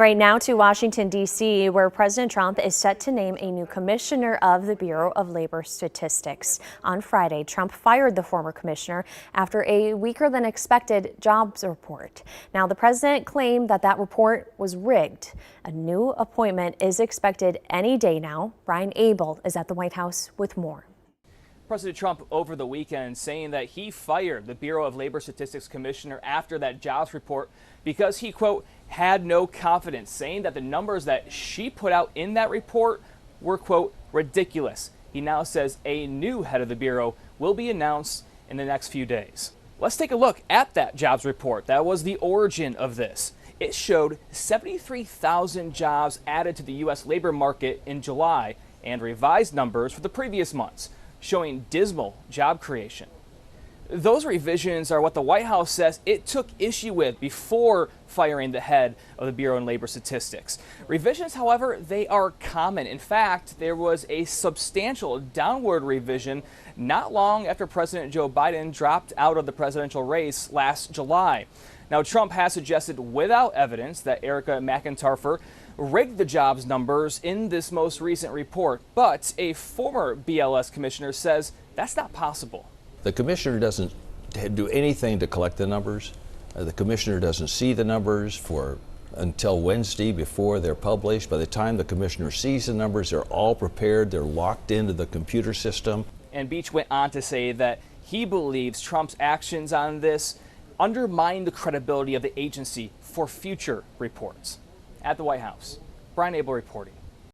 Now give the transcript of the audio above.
Right now to Washington, D.C., where President Trump is set to name a new commissioner of the Bureau of Labor Statistics. On Friday, Trump fired the former commissioner after a weaker than expected jobs report. Now, the president claimed that that report was rigged. A new appointment is expected any day now. Brian Abel is at the White House with more. President Trump over the weekend saying that he fired the Bureau of Labor Statistics commissioner after that jobs report because he, quote, had no confidence, saying that the numbers that she put out in that report were, quote, ridiculous. He now says a new head of the Bureau will be announced in the next few days. Let's take a look at that jobs report. That was the origin of this. It showed 73,000 jobs added to the U.S. labor market in July and revised numbers for the previous months, showing dismal job creation. Those revisions are what the White House says it took issue with before firing the head of the Bureau of Labor Statistics. Revisions, however, they are common. In fact, there was a substantial downward revision not long after President Joe Biden dropped out of the presidential race last July. Now, Trump has suggested without evidence that Erica McIntyre rigged the jobs numbers in this most recent report, but a former BLS commissioner says that's not possible. The commissioner doesn't do anything to collect the numbers. The commissioner doesn't see the numbers until Wednesday before they're published. By the time the commissioner sees the numbers, they're all prepared, they're locked into the computer system. And Beach went on to say that he believes Trump's actions on this undermine the credibility of the agency for future reports. At the White House, Brian Abel reporting.